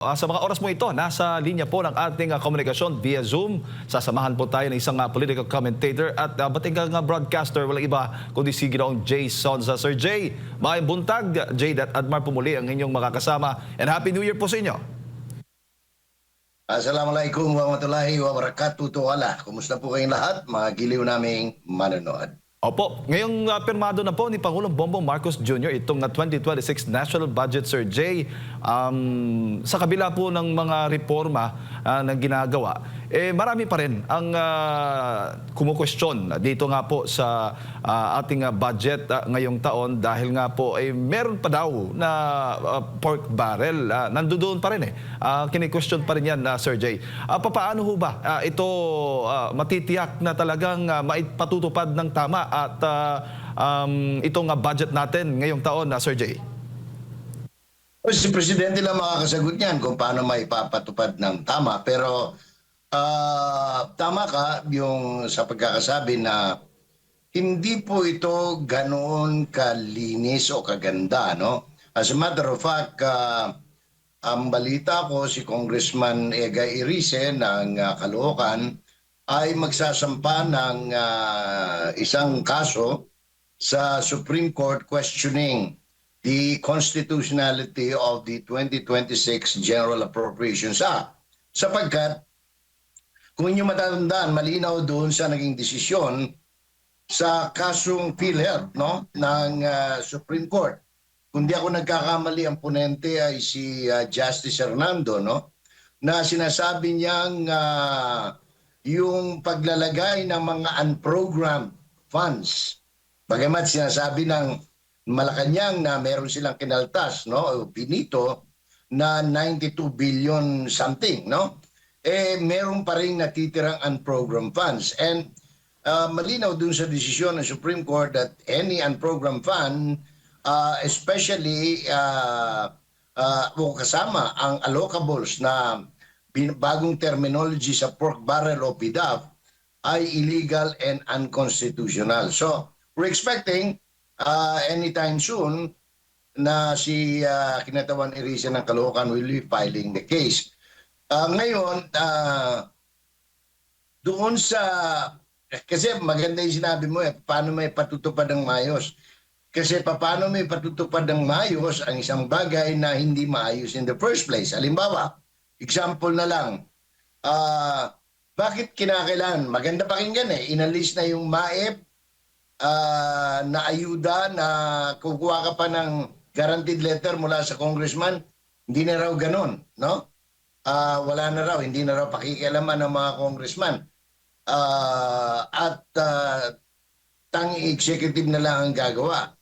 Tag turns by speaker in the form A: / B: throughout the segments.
A: Sa mga oras mo ito, nasa linya po ng ating komunikasyon via Zoom. Sasamahan po tayo ng isang political commentator at batikang broadcaster, walang iba kundi si Ginoong Jay Sonza. Sir Jay, maayong buntag. Jay at Admar Pumuli ang inyong makakasama. And Happy New Year po sa inyo.
B: Assalamualaikum warahmatullahi wabarakatuh. Wala. Kumusta po kayong lahat? Mga giliw naming manonood.
A: Opo, ngayong pirmado na po ni Pangulong Bongbong Marcos Jr. itong 2026 National Budget, Sir Jay. Sa kabila po ng mga reforma na ginagawa, marami pa rin ang kumukwestiyon dito nga po sa ating budget ngayong taon dahil nga po meron pa daw na pork barrel. Nandoon pa rin kini-question pa rin yan, Sir Jay. Paano ho ba ito matitiyak na talagang maipatutupad ng tama at itong budget natin ngayong taon, Sir Jay?
B: Si Presidente lang makakasagot niyan kung paano maipapatupad ng tama. Pero tama ka yung sa pagkakasabi na hindi po ito ganoon kalinis o kaganda, no? As a matter of fact, ang balita ko si Congressman Ega Irice ng Caloocan ay magsasampa ng isang kaso sa Supreme Court questioning the constitutionality of the 2026 General Appropriations Act. Sapagkat, kung inyo matatandaan, malinaw doon sa naging desisyon sa kasong PhilHealth, no, ng Supreme Court. Kung di ako nagkakamali, ang ponente ay si Justice Hernando, no, na sinasabi niyang yung paglalagay ng mga unprogrammed funds. Bagamat sinasabi ng Malacanang na meron silang kinaltas, no, pinito na 92 billion something, no? Meron pa rin natitirang unprogrammed funds. And malinaw dun sa desisyon ng Supreme Court that any unprogrammed fund, especially kasama ang allocables na bagong terminology sa pork barrel o PDAF ay illegal and unconstitutional. So, we're expecting anytime soon na si Kinatawan Irice ng Caloocan will be filing the case. Ngayon, doon sa... Kasi maganda yung sinabi mo paano may patutupad ng maayos. Kasi paano may patutupad ng maayos ang isang bagay na hindi maayos in the first place. Halimbawa, example na lang, bakit kinakailangan? Maganda pakinggan inalis na yung MAEP na ayuda na kukuha ka pa ng guaranteed letter mula sa congressman. Hindi na raw ganun, no? Wala na raw, hindi na raw pakikialaman ng mga congressman. Tangi executive na lang ang gagawa.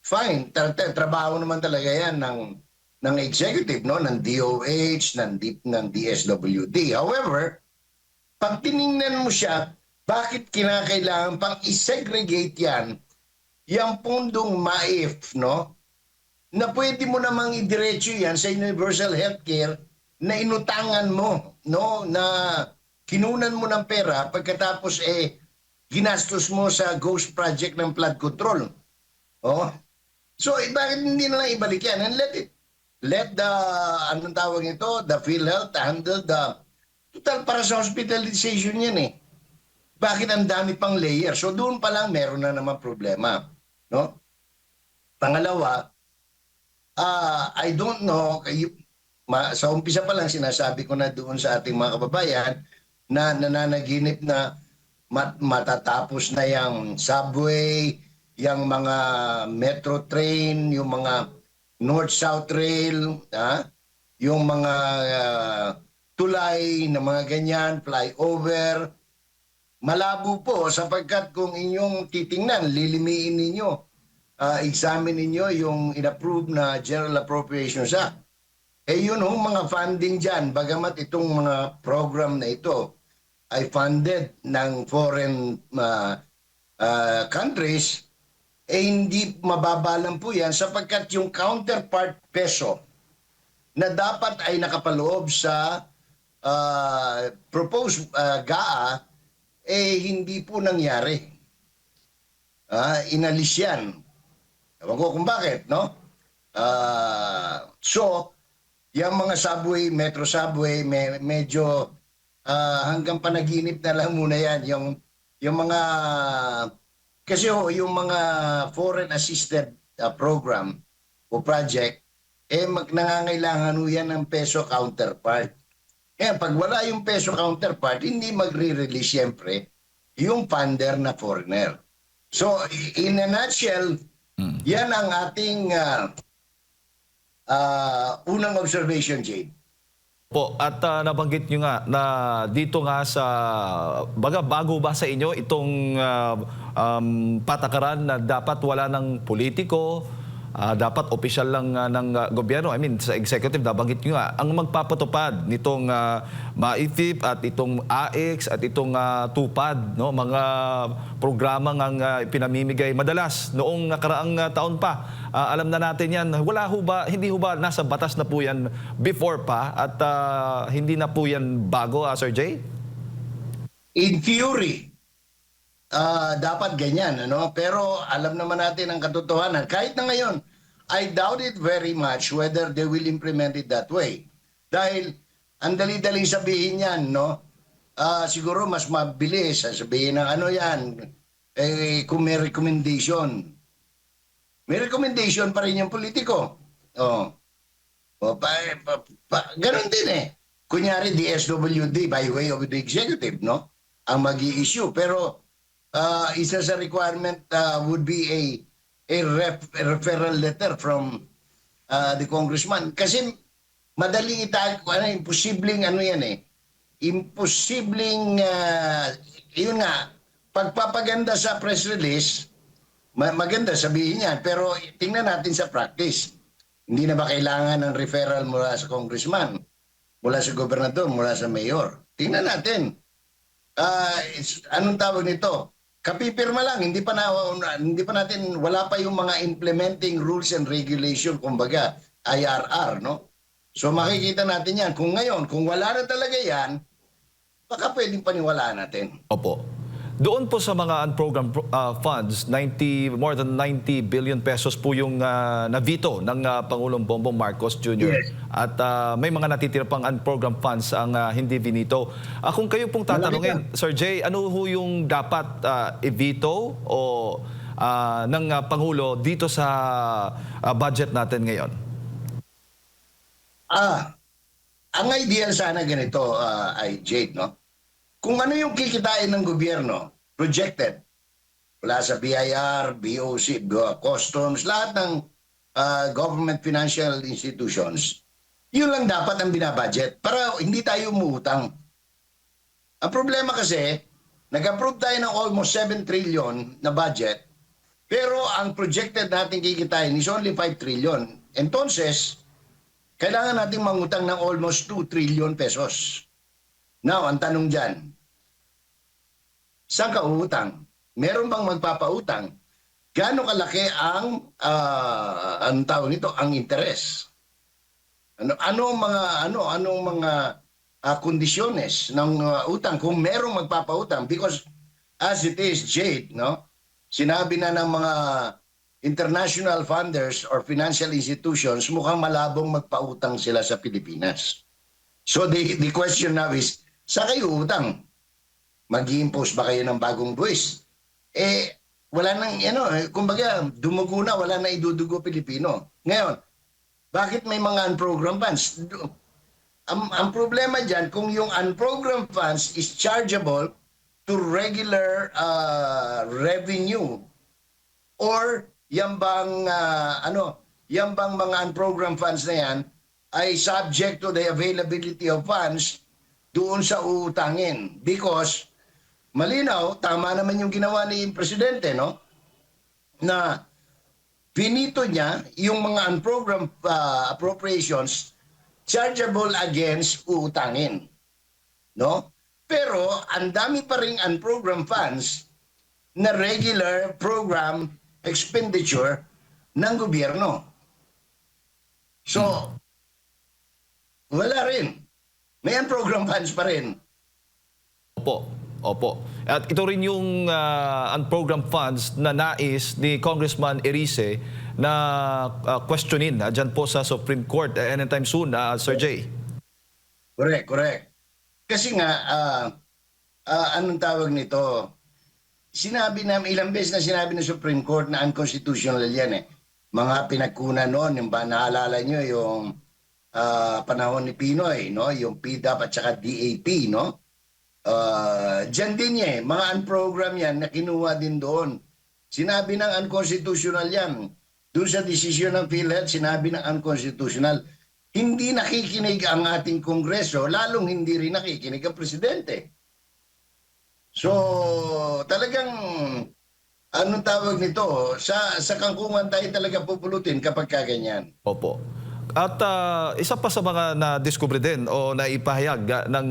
B: Fine, trabaho naman talaga yan ng executive, no, ng DOH, ng DSWD. However, pag tiningnan mo siya, bakit kinakailangan pang i-segregate yan, yung pundong MAEF, no, na pwede mo namang idiretso yan sa universal healthcare na inutangan mo, no, na kinunan mo ng pera pagkatapos ginastos mo sa ghost project ng flood control. Oh. So, bakit hindi na lang ibalik yan? And let the, anong tawag ito, the PhilHealth handle the, total para sa hospitalization yan Bakit ang dami pang layer? So, doon pa lang meron na naman problema. No? Pangalawa, I don't know, sa umpisa pa lang sinasabi ko na doon sa ating mga kababayan na nananaginip na matatapos na yung subway, yung mga metro train, yung mga north-south rail, yung mga tulay na mga ganyan, flyover. Malabo po sapagkat kung inyong titingnan, lilimiin ninyo, examine ninyo yung in-approve na General Appropriations Act. Yun mga funding dyan, bagamat itong mga program na ito ay funded ng foreign countries, hindi mababalan po yan sapagkat yung counterpart peso na dapat ay nakapaloob sa proposed GAA, hindi po nangyari. Inalis yan. Ewan ko kung bakit, no? So, yung mga subway, metro subway, medyo hanggang panaginip na lang muna yan. Yung mga, kasi yung mga foreign assisted program o project, nangangailangan ho yan ng peso counterpart. Kaya pag wala yung peso counterpart, hindi magre-release siyempre yung funder na foreigner. So, in a nutshell, yan ang ating unang observation, Jade.
A: Po, at nabanggit nyo nga na dito nga sa, bago ba sa inyo itong patakaran na dapat wala ng politiko, dapat opisyal lang ng gobyerno, I mean sa executive, nabanggit nyo nga, ang magpapatupad nitong MAITIP at itong AX at itong TUPAD, no? Mga programang ang pinamimigay madalas noong nakaraang taon pa. Alam na natin yan, hindi ho ba nasa batas na po yan before pa at hindi na po yan bago, Sir Jay?
B: In theory, dapat ganyan, ano? Pero alam naman natin ang katotohanan. Kahit na ngayon, I doubt it very much whether they will implement it that way. Dahil ang dali-daling sabihin yan, no? Siguro mas mabilis sabihin ng ano yan, kung may recommendation. May recommendation pa rin yung politiko. Ganon din eh. Kunyari, DSWD by way of the executive, no? Ang mag-i-issue. Pero isa sa requirement would be a referral letter from the congressman. Kasi madaling imposibleng ano yan eh. Imposibleng, yun nga, pagpapaganda sa press release, maganda sabihin yan. Pero tingnan natin sa practice. Hindi na ba kailangan ng referral mula sa congressman, mula sa gobernador, mula sa mayor? Tingnan natin. Anong tawag nito? Kapipirma lang, hindi pa natin, wala pa yung mga implementing rules and regulation, kumbaga, IRR, no? So makikita natin yan. Kung ngayon, kung wala na talaga yan, baka pwedeng paniwalaan natin.
A: Opo. Doon po sa mga unprogrammed funds, more than 90 billion pesos po yung na-veto ng Pangulong Bongbong Marcos Jr.
B: Yes.
A: At may mga natitira pang unprogrammed funds ang hindi vinito. Kung kayo pong tatanungin, Sir Jay, ano ho yung dapat i-veto o ng Pangulo dito sa budget natin ngayon?
B: Ang ideal sana ganito ay Jade, no? Kung ano yung kikitain ng gobyerno, projected, wala sa BIR, BOC, Customs, lahat ng government financial institutions, yun lang dapat ang binabudget para hindi tayo umuutang. Ang problema kasi, nag-approve tayo ng almost 7 trillion na budget, pero ang projected natin kikitain is only 5 trillion. Entonces, kailangan natin mangutang ng almost 2 trillion pesos. Now, ang tanong dyan, saan ka uutang? Meron bang magpapautang? Gaano kalaki ang tawag nito, ang interest? Anong mga kondisyones ng utang kung merong magpapautang? Because as it is, Jade, no? Sinabi na ng mga international funders or financial institutions, mukhang malabong magpautang sila sa Pilipinas. So the question now is, sa kayo utang? Mag-i-impose ba kayo ng bagong buwis? Wala nang, kumbaga, dumugo na, wala na idudugo Pilipino. Ngayon, bakit may mga unprogrammed funds? Ang problema dyan, kung yung unprogrammed funds is chargeable to regular revenue or yan bang, yan bang mga unprogrammed funds na yan ay subject to the availability of funds doon sa uutangin. Because, malinaw, tama naman yung ginawa ni Presidente, no? Na pinito niya yung mga unprogrammed appropriations chargeable against uutangin, no? Pero, ang dami pa ring unprogrammed funds na regular program expenditure ng gobyerno. So, wala rin. May unprogrammed funds pa rin.
A: Opo. At ito rin yung unprogrammed funds na nais ni Congressman Erice na questionin dyan po sa Supreme Court anytime soon, Sir Jay.
B: Correct, correct. Kasi nga, anong tawag nito? Sinabi na, ilang beses na sinabi ng Supreme Court na unconstitutional yan eh. Mga pinagkunan noon, yung ba naalala nyo yung panahon ni Pinoy, no? Yung PDAP at saka DAP, no? Diyan din niya eh. Mga unprogram yan na kinuha din doon. Sinabi ng unconstitutional yan. Doon sa desisyon ng PhilHealth, sinabi ng unconstitutional. Hindi nakikinig ang ating Kongreso, lalong hindi rin nakikinig ang Presidente. So, talagang, anong tawag nito? Sa kangkungan tayo talaga pupulutin kapag kaganyan.
A: Opo. At isa pa sa mga na-discover din o naipahayag ng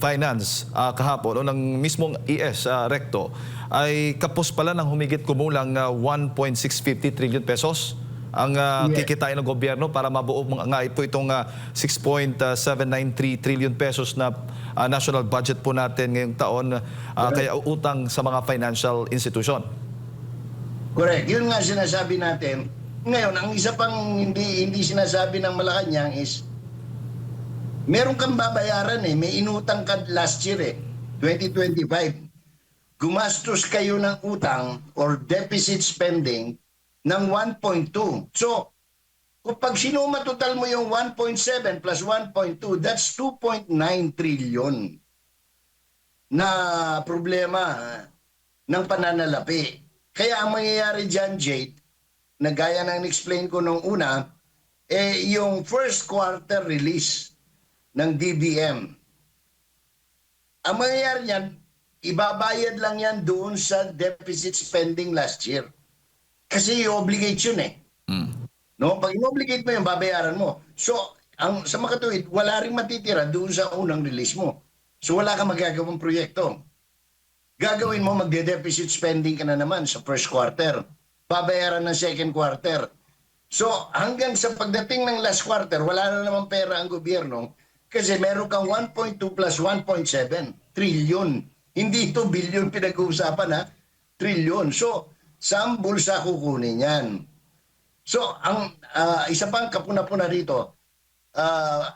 A: finance kahapon o ng mismong ES Recto ay kapos pala ng humigit kumulang 1.650 trillion pesos ang kikitain ng gobyerno para mabuo nga po itong 6.793 trillion pesos na national budget po natin ngayong taon, kaya utang sa mga financial institution.
B: Correct. Yun nga sinasabi natin. Ngayon, ang isa pang hindi sinasabi ng Malacanang is meron kang babayaran eh. May inutang ka last year eh, 2025. Gumastos kayo ng utang or deficit spending ng 1.2. So, kapag sinuma total mo yung 1.7 plus 1.2, that's 2.9 trillion na problema ng pananalapi. Kaya ang mangyayari dyan, Jade, na gaya ng explain ko nung una, yung first quarter release ng DBM. Ang mangyayari niyan, ibabayad lang yan doon sa deficit spending last year. Kasi i-obligate yun eh. No? Pag in-obligate mo yun, babayaran mo. So, sa makatuwid, wala rin matitira doon sa unang release mo. So, wala kang magagawang proyekto. Gagawin mo, magde-deficit spending ka na naman sa first quarter. Babayaran ng second quarter. So, hanggang sa pagdating ng last quarter, wala na naman pera ang gobyerno kasi meron kang 1.2 plus 1.7 trillion. Hindi ito billion pinag-uusapan ha, trillion. So, saan bulsa kukunin yan? So, ang isa pang kapuna-puna rito,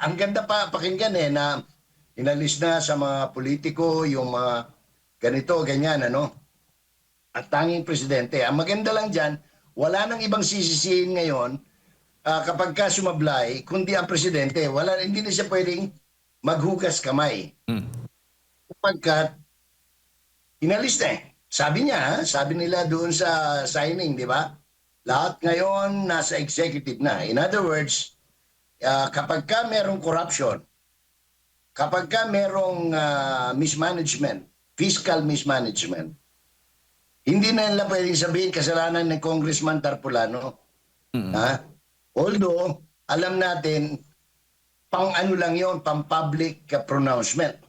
B: ang ganda pa pakinggan eh na inalis na sa mga politiko yung mga ganito, ganyan, ano? At tanging presidente. Ang maganda lang dyan, wala nang ibang sisisihin ngayon kapag ka sumablay, kundi ang presidente. Hindi na siya pwedeng maghugas kamay. Kapagkat inalis na eh. Sabi nila doon sa signing, di ba? Lahat ngayon nasa executive na. In other words, kapag ka merong corruption, kapag ka merong mismanagement, fiscal mismanagement, hindi na nila pwedeng sabihin kasalanan ng Congressman Tarpulano. Although, alam natin, pang ano lang yon, pang public pronouncement.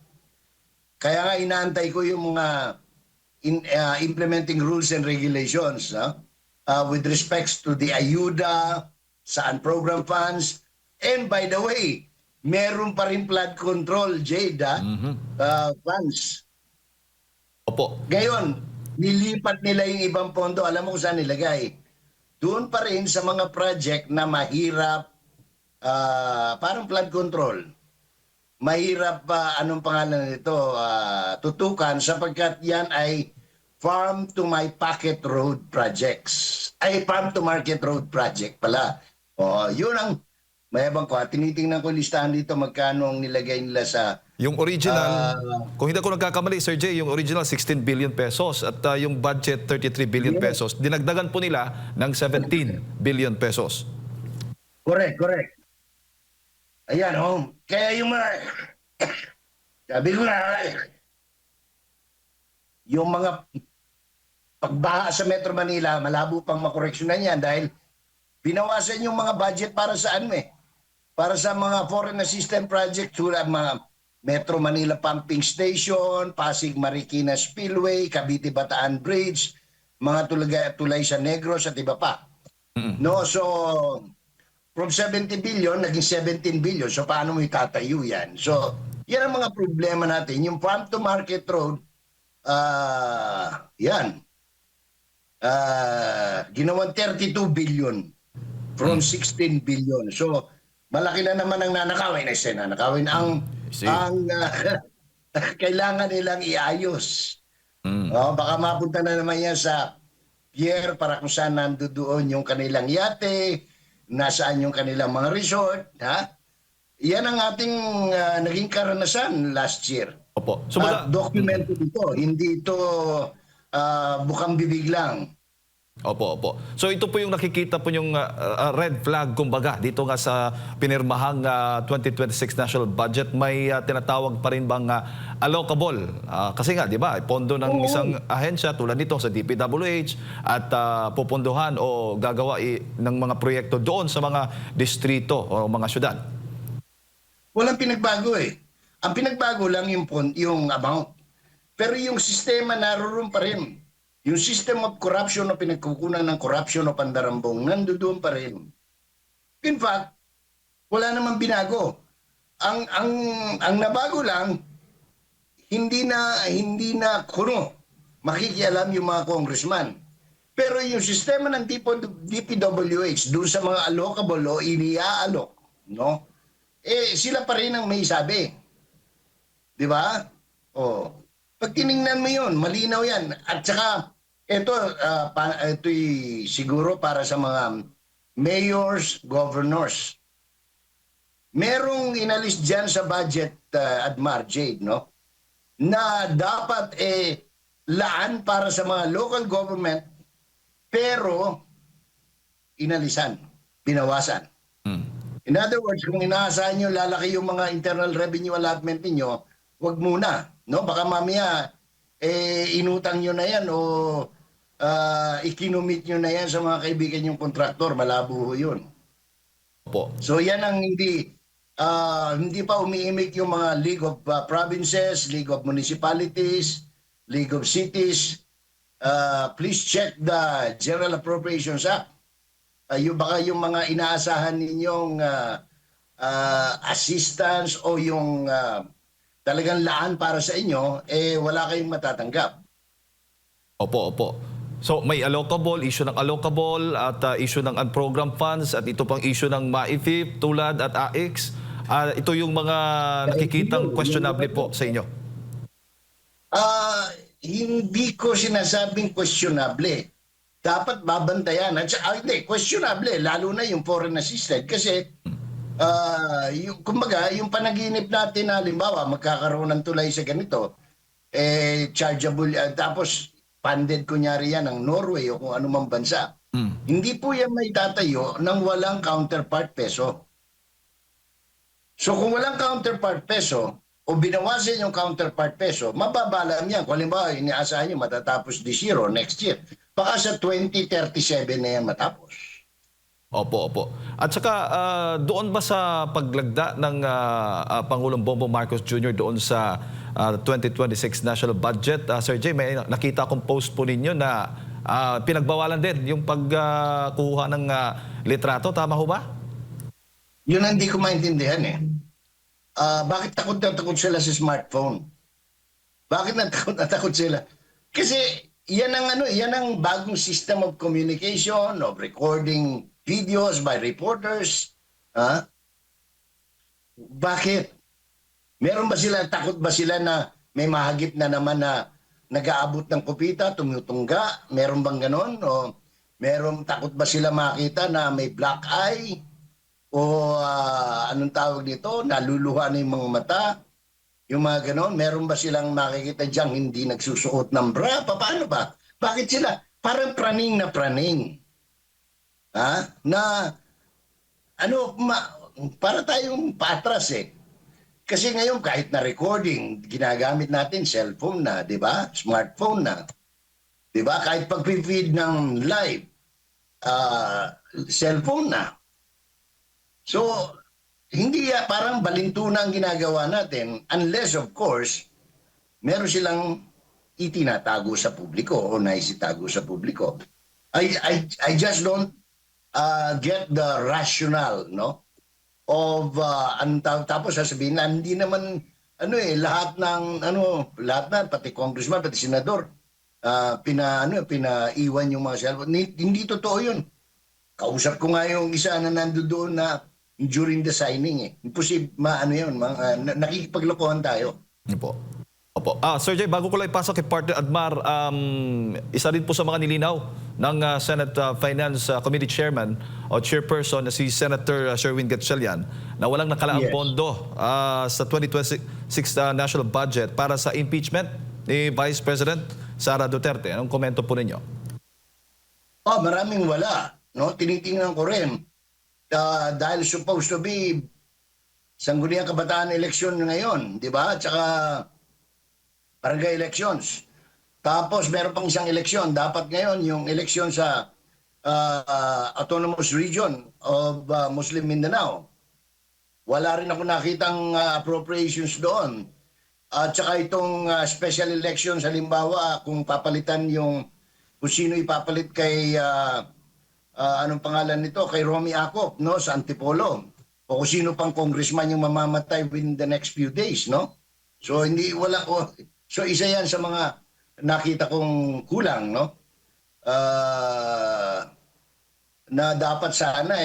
B: Kaya nga inaantay ko yung mga implementing rules and regulations with respects to the ayuda, saan program funds, and by the way, meron pa rin flood control, Jade, funds.
A: Opo.
B: Ngayon, nilipat nila yung ibang pondo. Alam mo kung saan nilagay? Doon pa rin sa mga project na mahirap, parang flood control. Mahirap anong pangalan nito, tutukan sapagkat yan ay farm to my pocket road projects. Ay, farm to market road project pala. Yun ang mayabang ko. Tinitingnan ko listahan dito magkano ang nilagay nila sa
A: Yung original, kung hindi ako nagkakamali, Sir Jay, yung original 16 billion pesos at yung budget 33 billion pesos. Dinagdagan po nila ng 17 billion pesos.
B: Correct, correct. Ayan, kaya yung mga, sabi ko na, yung mga pagbaha sa Metro Manila, malabo pang makoreksyonan yan dahil binawasan yung mga budget para sa para sa mga foreign assistance project tulad mga Metro Manila Pumping Station, Pasig Marikina Spillway, Cavite Bataan Bridge, mga tulay sa Negros at iba pa. No, so from 70 billion, naging 17 billion. So, paano mo itatayo yan? So, yan ang mga problema natin. Yung farm to market road, yan. ginawang 32 billion from 16 billion. So, malaki na naman ang nanakawin. Ay, nanakawin.
A: See.
B: Ang kailangan nilang iayos.
A: Mm.
B: Baka mapunta na naman yan sa pier para kung saan nandoon yung kanilang yate, nasaan yung kanilang mga resort. Ha? Yan ang ating naging karanasan last year.
A: Opo. So,
B: At documented ito, hindi ito bukang bibig lang.
A: Opo, opo. So ito po yung nakikita po yung red flag kumbaga dito nga sa pinirmahang 2026 national budget, may tinatawag pa rin bang allocable? Kasi nga 'di ba, pondo ng isang ahensya tulad nito sa DPWH at pupunduhan o gagawa ng mga proyekto doon sa mga distrito o mga syudad.
B: Walang pinagbago eh. Ang pinagbago lang yung amount. Pero yung sistema naroon pa rin. Yung system of corruption o pinagkukunan ng corruption o pandarambong, nandoon pa rin. In fact, wala namang binago. Ang nabago lang, hindi na kuno makikialam yung mga congressman. Pero yung sistema ng DPWH doon sa mga allocable o iniaalok, no? Sila pa rin ang may sabi. Di ba? Pag tiningnan mo yun, malinaw yan. At saka, ito'y siguro para sa mga mayors, governors. Merong inalis dyan sa budget, Admar Jade, no? Na dapat laan para sa mga local government, pero inalisan, binawasan. In other words, kung inaasahan nyo lalaki yung mga internal revenue allotment niyo, wag muna. No? Baka mamaya, inutang nyo na yan o ikinomit nyo na yan sa mga kaibigan yung kontraktor. Malabo yun.
A: Opo.
B: So yan ang hindi pa umiimik yung mga League of Provinces, League of Municipalities, League of Cities. Please check the General Appropriations Act. Baka yung mga inaasahan ninyong assistance o yung talagang laan para sa inyo, wala kayong matatanggap.
A: Opo, opo. So may allocable, issue ng allocable at issue ng unprogrammed funds at ito pang issue ng MAIFIP, tulad at AIX. Ito yung mga nakikitang questionable po sa inyo.
B: Hindi ko sinasabing questionable. Dapat babantayan. Hindi, questionable. Lalo na yung foreign assisted. Kasi, kumbaga, yung panaginip natin na halimbawa, magkakaroon ng tulay sa ganito, chargeable, tapos funded kunyari yan ng Norway o kung anumang bansa. Hindi po yan may tatayo ng walang counterpart peso. So kung walang counterpart peso, o binawasan yung counterpart peso, mababala yan. Kung halimbawa, iniasahan nyo matatapos this year or next year. Baka sa 2037 na yan matapos.
A: Opo, opo. At saka doon ba sa paglagda ng Pangulong Bongbong Marcos Jr. doon sa 2026 national budget, Sir Jay, may nakita kong post po ninyo na pinagbawalan din yung pagkuha ng litrato. Tama ho ba?
B: Yun ang hindi ko maintindihan eh. Bakit takot na takot sila sa smartphone? Bakit natakot sila? Kasi yan ang bagong system of communication, of recording videos by reporters. Bakit? Takot ba sila na may mahagip na naman na nag-aabot ng kupita, tumutungga? Meron bang ganon? O takot ba sila makita na may black eye? O anong tawag dito? Naluluha na yung mga mata? Yung mga ganon? Meron ba silang makikita diyang hindi nagsusuot ng bra? Paano ba? Bakit sila? Parang praning na praning. Para tayong patras eh. Kasi ngayon kahit na recording, ginagamit natin cellphone na, di ba? Smartphone na. Di ba? Kahit pag-feed ng live, cellphone na. So, hindi parang balintuna ang ginagawa natin unless, of course, meron silang itinatago sa publiko o naisitago sa publiko. I just don't get the rationale, no? Of tapos sasabihin na hindi naman lahat na pati congressman, pati senador pinaiwan yung mga cellphone. Hindi totoo yun. Kausap ko nga yung isa na nandoon na during the signing eh. Imposible, yun, nakikipaglokohan tayo.
A: Yun po. Opo. Sir Jay, bago ko lang ipasok kay Partner Admar, isa rin po sa mga nilinaw ng Senate Finance Committee Chairman o Chairperson na si Senator Sherwin Gatchalian na walang nakalaang
B: Yes.
A: pondo sa 2026 national budget para sa impeachment ni Vice President Sara Duterte. Anong komento po ninyo?
B: Maraming wala. No? Tinitingnan ko rin. Dahil supposed to be sangguniang kabataan eleksyon ngayon, di ba? At saka barangay elections. Tapos meron pang isang eleksyon. Dapat ngayon yung eleksyon sa Autonomous Region of Muslim Mindanao. Wala rin ako nakitang appropriations doon. At saka itong special elections, halimbawa kung papalitan kung sino ipapalit kay anong pangalan nito, kay Romy Acop, no, sa Antipolo. O kung sino pang congressman yung mamamatay within the next few days, no? So so isa yan sa mga nakita kong kulang, no? Na dapat sana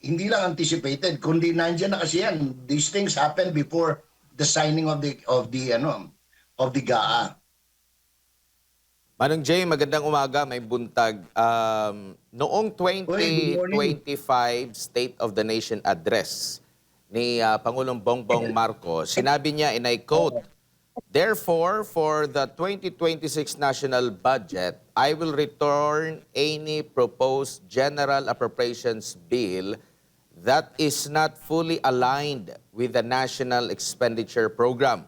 B: hindi lang anticipated, kundi nandiyan na kasi yan. These things happen before the signing of the GAA.
C: Manong Jay, magandang umaga, may buntag. Noong
B: Good morning.
C: 2025 State of the Nation Address ni Pangulong Bongbong Marcos, sinabi niya, and I quote, "Therefore, for the 2026 national budget, I will return any proposed general appropriations bill that is not fully aligned with the national expenditure program."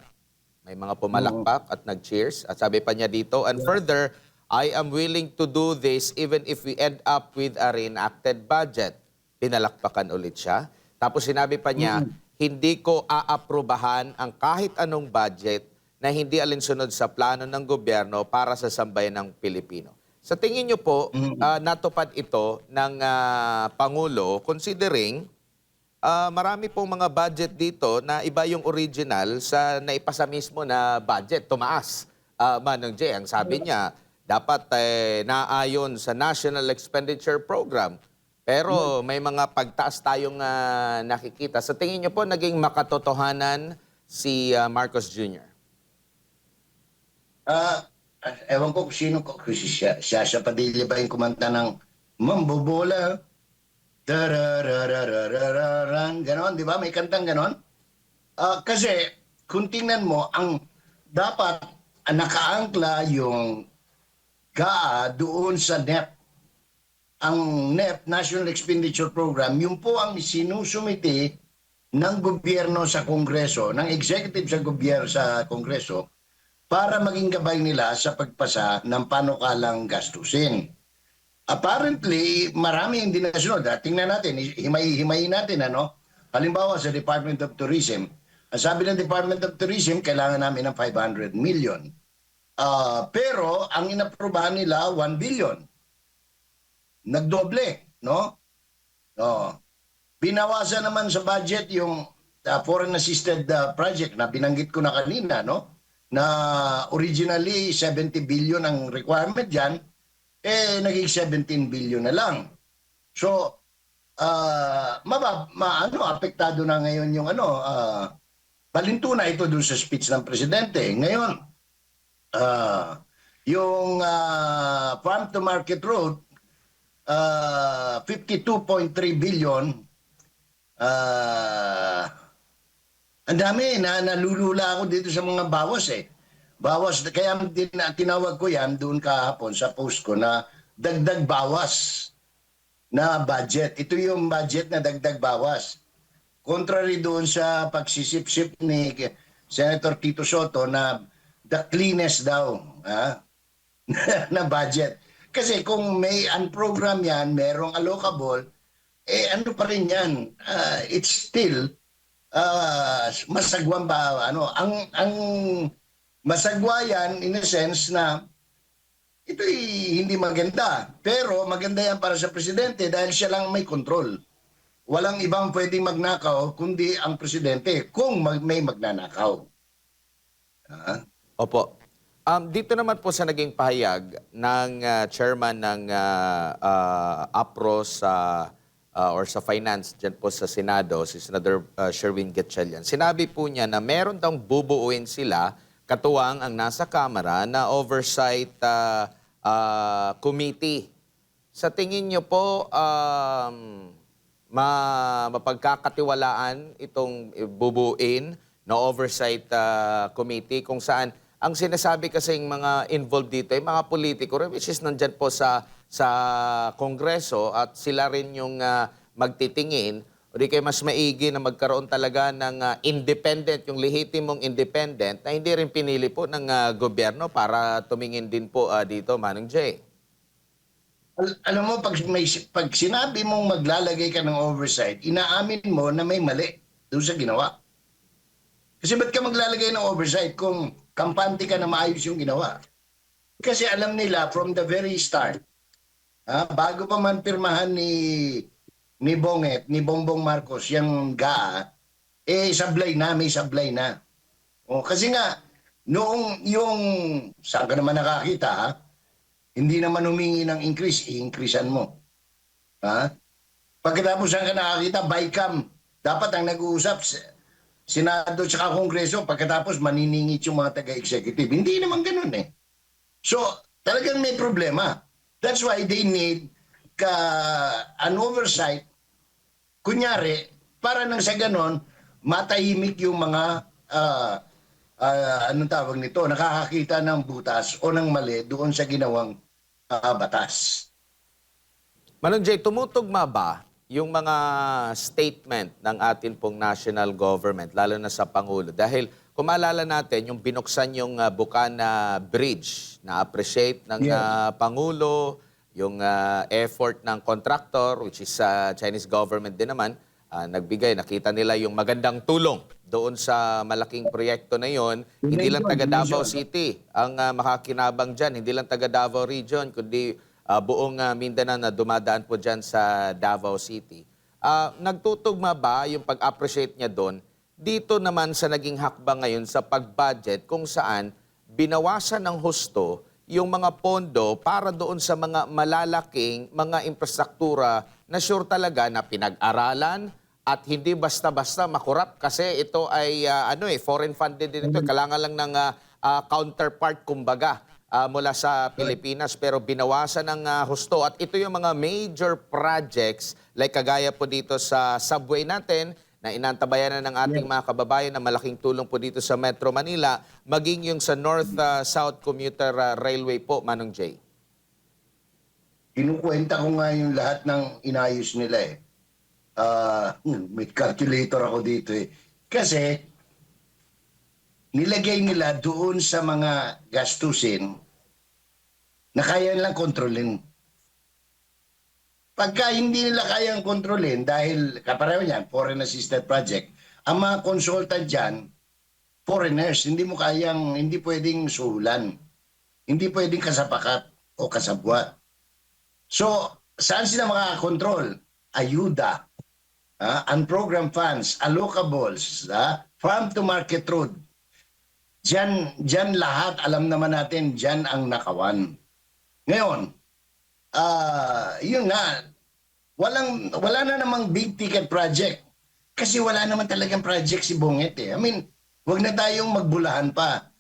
C: May mga pumalakpak at nag-cheers. At sabi pa niya dito, and further, "I am willing to do this even if we end up with a reenacted budget." Pinalakpakan ulit siya. Tapos sinabi pa niya, "Hindi ko aaprubahan ang kahit anong budget na hindi alinsunod sa plano ng gobyerno para sa sambayan ng Pilipino." Sa tingin niyo po, natupad ito ng Pangulo considering marami pong mga budget dito na iba yung original sa naipasa mismo na budget, tumaas. Manong Jay, ang sabi niya, dapat naayon sa National Expenditure Program. Pero may mga pagtaas tayong nakikita. Sa tingin niyo po, naging makatotohanan si Marcos Jr.?
B: Ewan ko kung sino ko. Kung siya Padilla ba yung kumanta ng Mambobola? Tararararararan, ganon, di ba? May kantang ganon. Kasi, kung tingnan mo, dapat nakaangkla yung GAA doon sa NEP. Ang NEP, National Expenditure Program, yun po ang sinusumiti ng gobyerno sa Kongreso, ng executive sa Kongreso, para maging gabay nila sa pagpasa ng panukalang gastusin. Apparently, marami hindi nasunod. Tingnan natin, himay-himayin natin, ano? Halimbawa sa Department of Tourism, ang sabi ng Department of Tourism, kailangan namin ng 500 million. Pero, ang inaprubahan nila, 1 billion. Nagdoble, no? Binawasan naman sa budget yung foreign assisted project na binanggit ko na kanina, no? Na originally 70 billion ang requirement dyan, naging 17 billion na lang. So, apektado na ngayon yung balinto na ito dun sa speech ng presidente. Ngayon, yung Farm to Market Road, 52.3 billion, ang dami nalulula ako dito sa mga bawas Bawas, kaya tinawag ko yan doon kahapon sa post ko na dagdag bawas na budget. Ito yung budget na dagdag bawas. Contrary doon sa pagsisip-sip ni Senator Tito Soto na the cleanest daw na budget. Kasi kung may unprogram yan, merong allocable, ano pa rin yan? It's still masagwang ba? Ang masagwa yan in a sense na ito'y hindi maganda. Pero maganda yan para sa presidente dahil siya lang may control. Walang ibang pwedeng magnakaw kundi ang presidente kung may magnanakaw.
C: Opo. Dito naman po sa naging pahayag ng chairman ng APRO or sa finance dyan po sa Senado, si Senator Sherwin Gatchalian, sinabi po niya na meron daw bubuuin sila katuwang ang nasa Kamara na oversight committee. Sa tingin niyo po, mapagkakatiwalaan itong bubuin na oversight committee kung saan ang sinasabi kasing mga involved dito ay mga politiko, which is nandyan po sa Kongreso at sila rin yung magtitingin o di kayo mas maigi na magkaroon talaga ng independent, yung lehitimong independent na hindi rin pinili po ng gobyerno para tumingin din po dito, Manong Jay.
B: Alam mo, pag sinabi mong maglalagay ka ng oversight, inaamin mo na may mali doon sa ginawa. Kasi ba't ka maglalagay ng oversight kung kampante ka na maayos yung ginawa? Kasi alam nila from the very start, bago pa man pirmahan ni Bongbong Marcos, yung GAA, sablay na, may sablay na. O, kasi nga, noong yung, saan ka naman nakakita, hindi naman humingi ng increase, i-increasean mo. Pagkatapos saan ka nakakita, BICAM, dapat ang nag-uusap, Senado at Kongreso, pagkatapos maniningit yung mga taga-executive. Hindi naman ganun eh. So, talagang may problema. That's why they need an oversight, kunyari, para nang sa ganon, matahimik yung mga, anong tawag nito, nakakakita ng butas o ng mali doon sa ginawang batas.
C: Manong Jay, tumutugma ba yung mga statement ng atin pong national government, lalo na sa Pangulo? Dahil kung maalala natin, yung binuksan yung Bukana Bridge, na-appreciate ng Pangulo, yung effort ng contractor, which is Chinese government din naman, nagbigay, nakita nila yung magandang tulong doon sa malaking proyekto na yon. Hindi lang taga Davao City ang makakinabang dyan, hindi lang taga Davao Region, kundi buong Mindanao na dumadaan po dyan sa Davao City. Nagtutugma ba yung pag-appreciate niya doon? Dito naman sa naging hakbang ngayon sa pag-budget kung saan binawasan ng husto yung mga pondo para doon sa mga malalaking mga infrastruktura na sure talaga na pinag-aralan at hindi basta-basta makurap kasi ito ay foreign funded din ito. Kailangan lang ng counterpart kumbaga mula sa Pilipinas pero binawasan ng husto at ito yung mga major projects like kagaya po dito sa subway natin na inantabayan na ng ating mga kababayan na malaking tulong po dito sa Metro Manila, maging yung sa North-South Commuter Railway po, Manong Jay.
B: Kinukwenta ko nga yung lahat ng inayos nila eh. May calculator ako dito eh. Kasi nilagay nila doon sa mga gastusin na kaya nilang kontrolin. Pagka hindi nila kayang kontrolin, dahil kapareho niyan, foreign assisted project, ang mga consultant dyan, foreigners, hindi pwedeng suhulan. Hindi pwedeng kasapakat o kasabwat. So, saan sila makakakontrol? Ayuda, unprogrammed funds, allocables, farm to market road. Diyan lahat, alam naman natin, diyan ang nakawan. Ngayon, yun na, wala na namang big ticket project. Kasi wala naman talagang project si Bonget eh. I mean, wag na tayong magbulahan pa.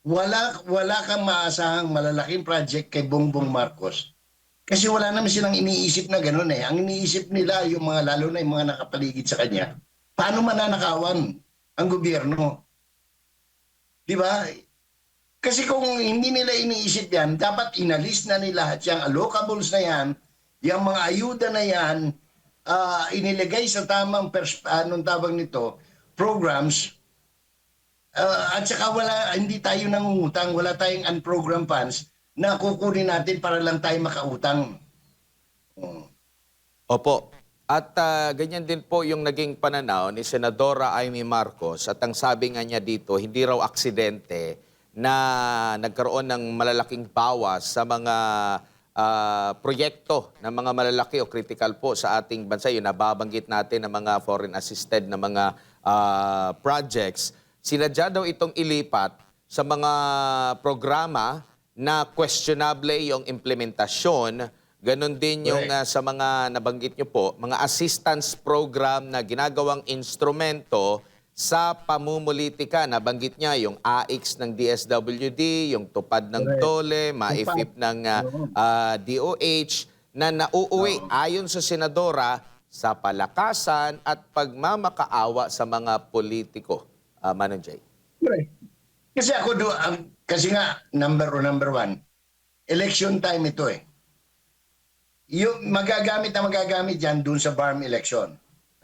B: Wala kang maasahang malalaking project kay Bongbong Marcos. Kasi wala naman silang iniisip na gano'n eh. Ang iniisip nila, yung mga lalo na yung mga nakapaligid sa kanya, paano mananakawan ang gobyerno? Di ba? Kasi kung hindi nila iniisip yan, dapat inalis na nila lahat yung allocables na yan, yung mga ayuda na yan, inilagay sa tamang anong tawag nito, programs, at saka hindi tayo nangungutang, wala tayong unprogrammed funds na kukunin natin para lang tayo makautang.
C: Opo. At ganyan din po yung naging pananaw ni Senadora Amy Marcos at ang sabi nga niya dito, hindi raw aksidente na nagkaroon ng malalaking bawas sa mga proyekto ng mga malalaki o critical po sa ating bansa. Yung nababanggit natin ng mga foreign assisted na mga projects. Sinadya daw itong ilipat sa mga programa na questionable yung implementasyon. Ganon din yung sa mga nabanggit nyo po, mga assistance program na ginagawang instrumento sa pamumulitika. Nabanggit niya yung AIX ng DSWD, yung tupad ng TOLE, maifip ng DOH, na nauuwi ayon sa senadora sa palakasan at pagmamakaawa sa mga politiko. Manong Jay.
B: Correct. Kasi kasi nga, number one, election time ito eh. Yung magagamit yan dun sa BARM election.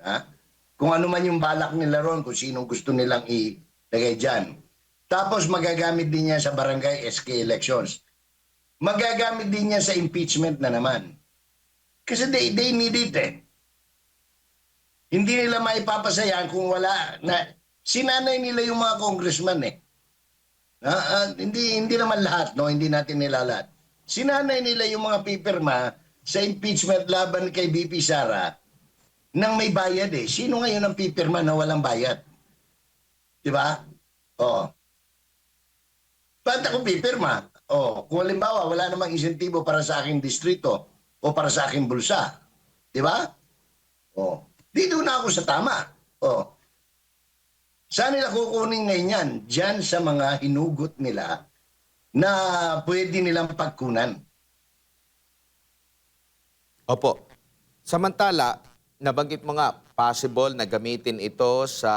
B: Ha? Kung ano man yung balak nila ron, kung sinong gusto nilang ilagay dyan. Tapos magagamit din yan sa barangay SK elections. Magagamit din yan sa impeachment na naman. Kasi they need it eh. Hindi nila maipapasayaan kung wala na sinanay nila yung mga congressman eh. Hindi naman lahat, no? Hindi natin nila lahat. Sinanay nila yung mga pipirma sa impeachment laban kay BP Sara nang may bayad eh. Sino ngayon ang pipirma na walang bayad? Di ba? Oo. Ba't ako pipirma? Kung halimbawa wala namang insentibo para sa aking distrito o para sa aking bulsa. Di ba? Dito na ako sa tama. Saan nila kukunin ngayon yan? Diyan sa mga hinugot nila na pwede nilang pagkunan.
C: Opo. Samantala, nabanggit mo nga, possible na gamitin ito sa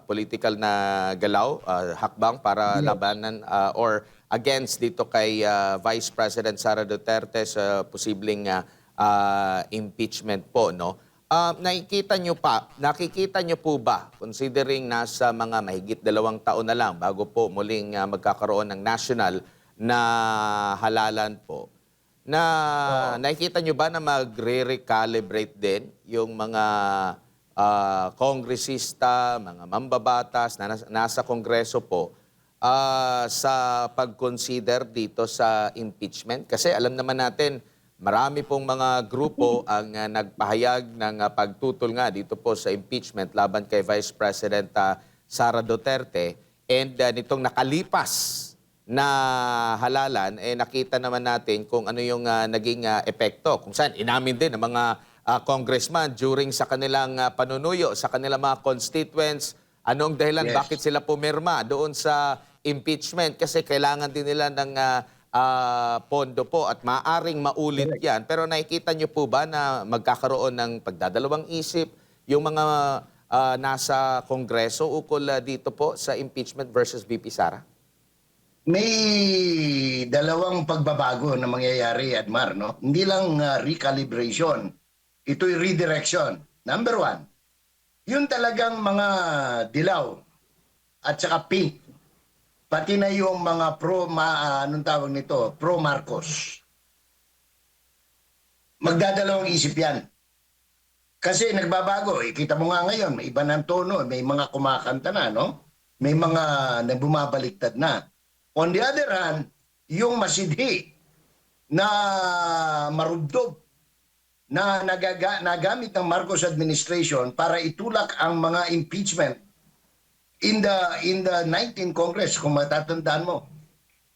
C: political na galaw, hakbang para labanan or against dito kay Vice President Sara Duterte sa posibleng impeachment po, no? Nakikita nyo po ba, considering nasa mga mahigit 2 taon na lang bago po muling magkakaroon ng national na halalan po, na nakikita nyo ba na magre-recalibrate din yung mga kongresista, mga mambabatas na nasa kongreso po sa pag-consider dito sa impeachment? Kasi alam naman natin, marami pong mga grupo ang nagpahayag ng pagtutol nga dito po sa impeachment laban kay Vice President Sara Duterte. And nitong nakalipas na halalan, nakita naman natin kung ano yung naging epekto. Kung saan inamin din ng mga congressman during sa kanilang panunuyo, sa kanilang mga constituents, anong dahilan bakit sila pumirma doon sa impeachment. Kasi kailangan din nila ng pondo po at maaring maulit yan. Pero nakikita nyo po ba na magkakaroon ng pagdadalawang isip yung mga nasa kongreso ukol dito po sa impeachment versus VP Sara?
B: May dalawang pagbabago na mangyayari, Admar, no? Hindi lang recalibration. Ito'y redirection. Number one, yun talagang mga dilaw at saka pink. Pati na yung mga pro-Marcos. Magdadalawang isip yan. Kasi nagbabago. Kita mo nga ngayon, may iba ng tono. May mga kumakanta na, no? May mga bumabaliktad na. On the other hand, yung masidhi na marubdob na nagamit ng Marcos administration para itulak ang mga impeachment in the 19th Congress, kung matatandaan mo.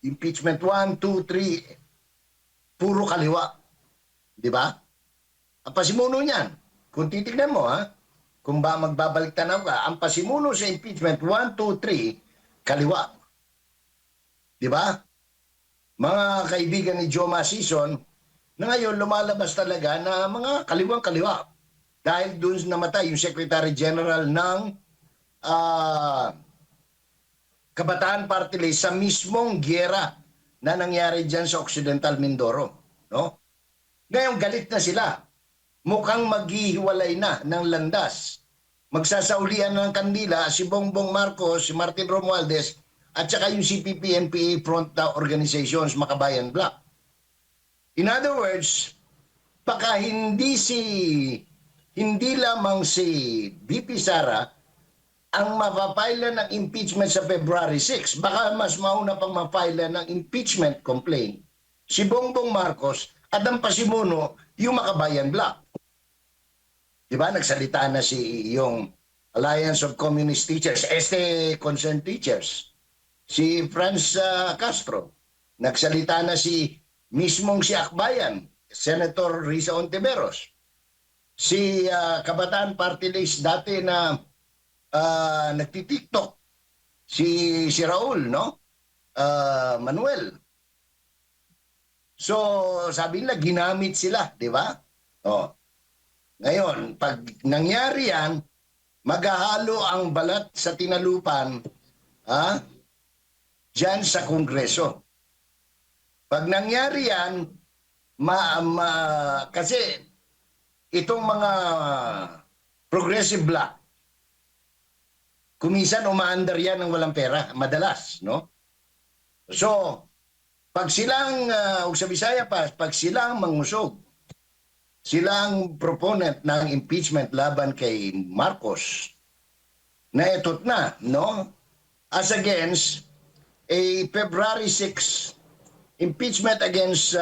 B: Impeachment 1, 2, 3, puro kaliwa. Di ba? Ang pasimuno niyan, kung titignan mo, kung ba magbabalik tanaw ka, ang pasimuno sa impeachment 1, 2, 3, kaliwa. Di ba? Mga kaibigan ni Joe Masison na ngayon lumalabas talaga na mga kaliwang-kaliwa. Dahil doon namatay yung Secretary General ng Kabataan Party List sa mismong giyera na nangyari dyan sa Occidental Mindoro. No? Ngayon galit na sila. Mukhang maghihiwalay na ng landas. Magsasaulian ng kandila si Bongbong Marcos, si Martin Romualdez, at saka yung CPP-NPA front organizations, Makabayan Bloc. In other words, baka hindi lamang si VP Sara ang mapapaila ng impeachment sa February 6. Baka mas mauna pang mapaila ng impeachment complaint si Bongbong Marcos at ang pasimuno yung Makabayan Bloc. Diba? Nagsalita na yung Alliance of Communist Teachers, Concerned Teachers. si Franz Castro. Nagsalita na mismong si Akbayan, Senator Risa Ontiveros. Si Kabataan Party List dati na nagti-TikTok, si Raul, no? Manuel. So, sabi nila, ginamit sila, di ba? Oh. Ngayon, pag nangyari yan, maghahalo ang balat sa tinalupan dyan sa Kongreso. Pag nangyari yan, kasi itong mga progressive bloc, kumisan umaandar yan ng walang pera, madalas, no? So, pag silang, sa Bisaya pa, pag silang mangusog, silang proponent ng impeachment laban kay Marcos, na etot na, no? As against a February 6 impeachment against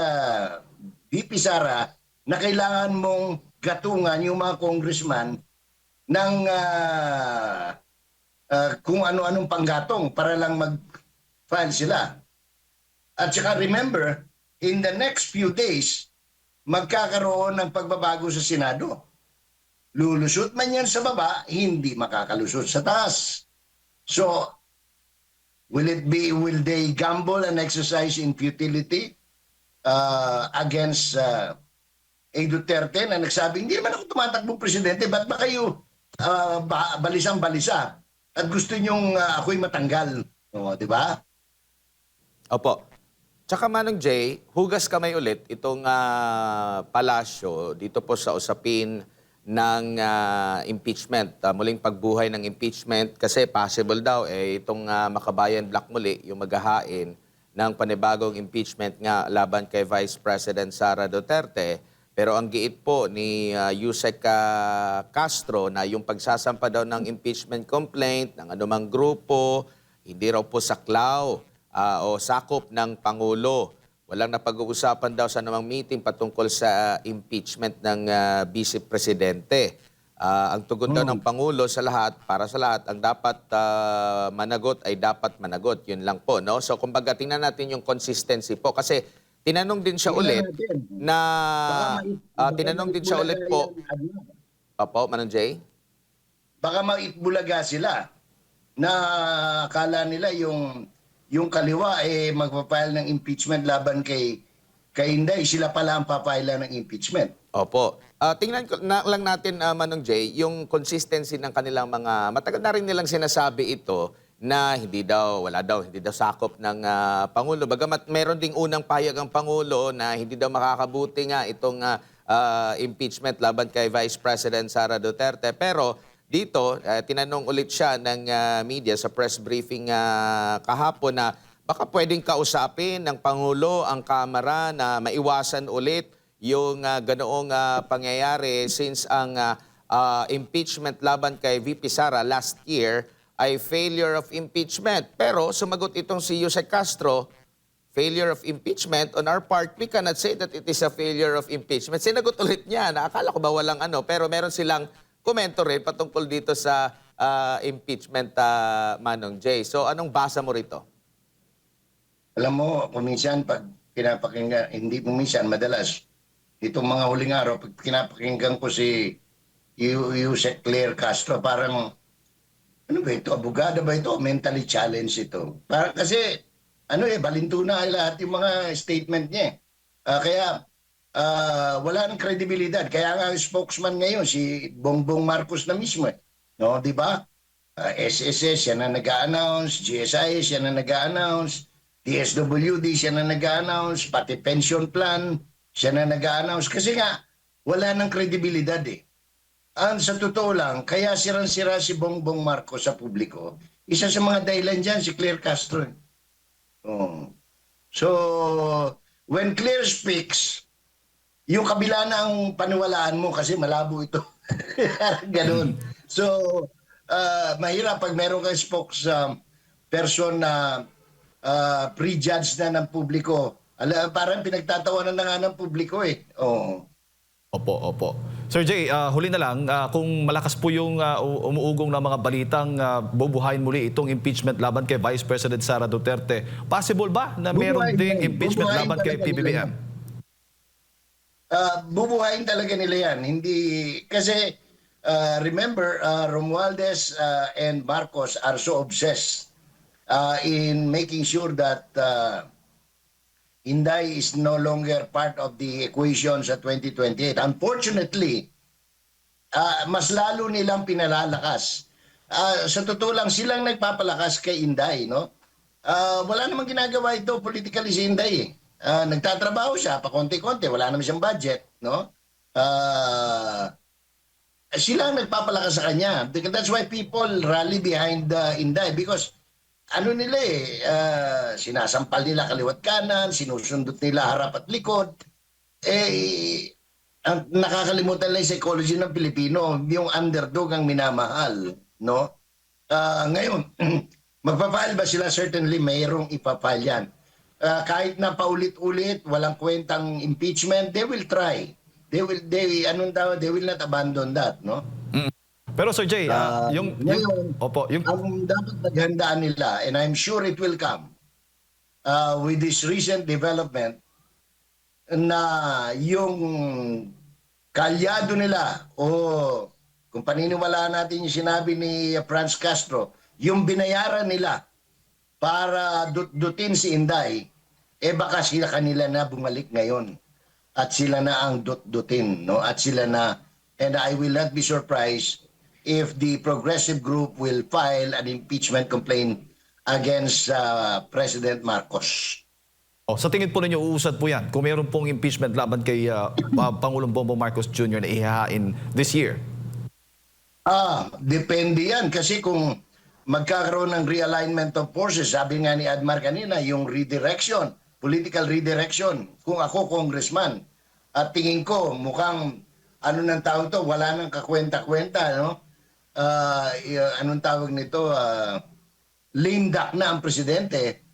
B: VP Sara na kailangan mong gatungan yung mga congressman ng kung ano-anong panggatong para lang mag-file sila. At saka remember, in the next few days, magkakaroon ng pagbabago sa Senado. Lulusot man yan sa baba, hindi makakalusot sa taas. So, will they gamble and exercise in futility against A. Duterte na nagsabi, hindi naman ako tumatakbong presidente, ba't ba kayo balisang-balisa at gusto nyong ako'y matanggal? O, di ba?
C: Opo. Tsaka Manong Jay, hugas kamay ulit itong palasyo dito po sa usapin ng impeachment, muling pagbuhay ng impeachment kasi possible daw itong Makabayan Bloc muli yung maghahain ng panibagong impeachment nga laban kay Vice President Sara Duterte. Pero ang giit po ni Yusek Castro na yung pagsasampa daw ng impeachment complaint ng anumang grupo, hindi raw po saklaw o sakop ng Pangulo. Walang napag-uusapan daw sa anumang meeting patungkol sa impeachment ng Vice Presidente. Ang tugon daw ng Pangulo sa lahat, para sa lahat, ang dapat managot ay dapat managot. Yun lang po, no? So, kumbaga, tingnan natin yung consistency po. Kasi, tinanong din siya ulit na... tinanong din siya ulit po. Opo, Manong Jay?
B: Baka maitbulaga sila na akala nila yung kaliwa magpapile ng impeachment laban kay Inday, sila pala ang papile ng impeachment.
C: Opo. Tingnan ko lang natin, Manong Jay, yung consistency ng kanilang mga... Matagal na rin nilang sinasabi ito na hindi daw sakop ng Pangulo. Bagamat meron ding unang payag ang Pangulo na hindi daw makakabuti nga itong impeachment laban kay Vice President Sara Duterte. Pero dito, tinanong ulit siya ng media sa press briefing kahapon na baka pwedeng kausapin ng Pangulo ang Kamara na maiwasan ulit yung ganoong pangyayari since ang impeachment laban kay VP Sara last year ay failure of impeachment. Pero sumagot itong si Yusek Castro, failure of impeachment. On our part, we cannot say that it is a failure of impeachment. Sinagot ulit niya na akala ko ba walang pero meron silang komento rin patungkol dito sa impeachment, Manong Jay. So anong basa mo rito?
B: Alam mo, kuminsan pag pinapakinggan, hindi kuminsan, madalas, itong mga huling araw, pag pinapakinggan ko si Yusek Claire Castro, parang, ano ba ito, abogada ba ito, mentally challenged ito. Parang kasi, balinto na lahat yung mga statement niya. Kaya, wala nang kredibilidad. Kaya nga ang spokesman ngayon, si Bongbong Marcos na mismo. No, di ba? SSS, siya na nag-a-announce, GSIS, siya na nag-a-announce, DSWD, siya na nag-a-announce, pati pension plan, siya na nag-a-announce. Kasi nga, wala nang kredibilidad eh. Sa totoo lang, kaya sirang-sira si Bongbong Marcos sa publiko, isa sa mga dahilan dyan, si Claire Castro. Oh. So, when Claire speaks, yung kabila na ang paniwalaan mo kasi malabo ito. Ganun. So, mahirap pag meron kang spokesperson na prejudge na ng publiko. Parang pinagtatawanan na nga ng publiko eh. Oo.
A: Opo. Sir Jay, huli na lang, kung malakas po yung umuugong na mga balitang bubuhayin muli itong impeachment laban kay Vice President Sara Duterte, possible ba na meron
B: Bubuhayin
A: ding
B: yan.
A: impeachment
B: Bubuhayin
A: laban kay
B: talaga nila yan.
A: PBBM?
B: Bubuhayin talaga nila yan. Hindi, kasi remember, Romualdez and Marcos are so obsessed in making sure that Inday is no longer part of the equation sa 2028. Unfortunately, mas lalo nilang pinalalakas. Sa totoo lang, silang nagpapalakas kay Inday, no? Wala namang ginagawa ito politically si Inday, eh. Nagtatrabaho siya, pa konti-konti, wala naman siyang budget, no? Sila ang nagpapalakas sa kanya. That's why people rally behind Inday because ano nila sinasampal nila kaliwat kanan, sinusundot nila harap at likod. Ang nakakalimutan lang yung psychology ng Pilipino, yung underdog ang minamahal, no? Ngayon, magpa-file ba sila? Certainly mayroong ipa-file yan. Kahit na paulit-ulit, walang kwentang impeachment, they will try. They will not abandon that, no?
A: Pero Sir Jay,
B: Ngayon,
A: yung
B: ang dapat maghandaan nila, and I'm sure it will come, with this recent development, na yung kalyado nila, o kung paniniwalaan natin yung sinabi ni Franz Castro, yung binayaran nila para dutin si Inday, baka sila kanila na bumalik ngayon. At sila na ang dutin, no? At sila na, and I will not be surprised if the progressive group will file an impeachment complaint against President Marcos.
A: sa tingin po ninyo, uusad po yan kung meron pong impeachment laban kay Pangulong Bongbong Marcos Jr. na ihahain this year?
B: Depende yan. Kasi kung magkakaroon ng realignment of forces, sabi nga ni Admar kanina, yung redirection, political redirection, kung ako congressman, at tingin ko mukhang, ano ng tawag to, wala nang kakwenta-kwenta, no? Anong tawag nito, lame duck na ang presidente.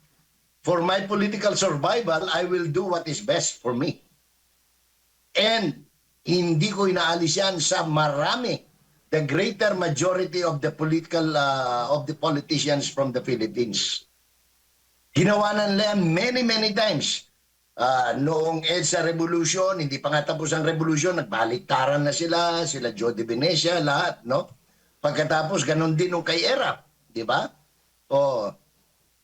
B: For my political survival, I will do what is best for me. And hindi ko inaalis yan sa marami, the greater majority of the politicians from the Philippines. Ginawa na nila many times. Noong EDSA Revolution, hindi pa nga tapos ang revolution, nagbaliktaran na sila Joe de Venecia, lahat, no? Pagkatapos, ganun din nung kay ERAP, di ba?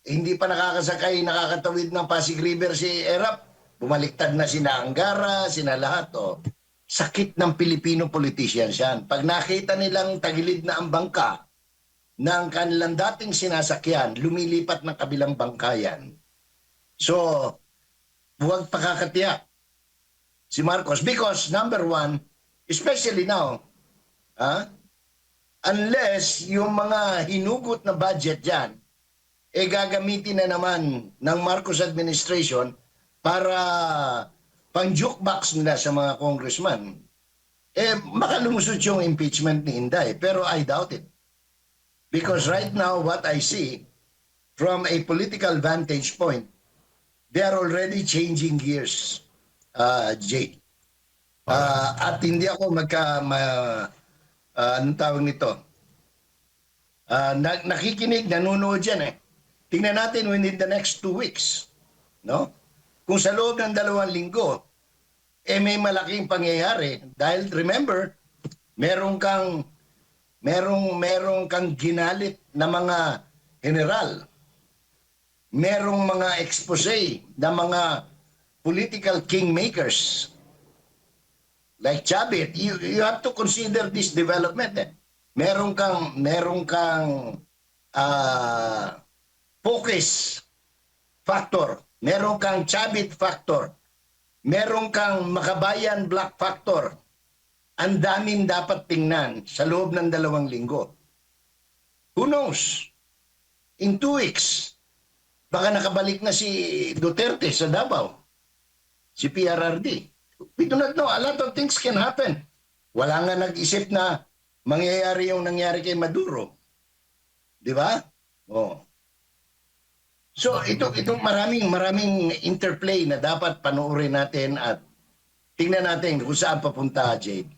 B: Hindi pa nakakatawid ng Pasig River si ERAP, bumaliktad na sina Angara, sina lahat, Sakit ng Filipino politicians yan. Pag nakita nilang tagilid na ang bangka ng kanilang dating sinasakyan, lumilipat ng kabilang bangka yan. So, huwag pakakatiyak si Marcos because number one, especially now, unless yung mga hinugot na budget dyan, gagamitin na naman ng Marcos administration para pang jukebox nila sa mga congressman, makalumusot yung impeachment ni Inday. Pero I doubt it. Because right now, what I see, from a political vantage point, they are already changing gears, Jake. At hindi ako anong tawag nito? Nakikinig, nanonood yan Tingnan natin within the next 2 weeks. No? Kung sa loob ng 2 linggo, may malaking pangyayari. Dahil remember, merong kang ginalit na mga general. Merong mga expose na mga political kingmakers. Like Chavit, you have to consider this development. Merong kang focus factor. Meron kang Chavit factor. Meron kang Makabayan Black factor. Ang daming dapat tingnan sa loob ng 2 linggo. Who knows? In 2 weeks, baka nakabalik na si Duterte sa Davao. Si PRRD. We do not know. A lot of things can happen. Wala nga nag-isip na mangyayari yung nangyari kay Maduro. Di ba? So itong maraming interplay na dapat panoorin natin at tingnan natin kung saan papunta, Jade.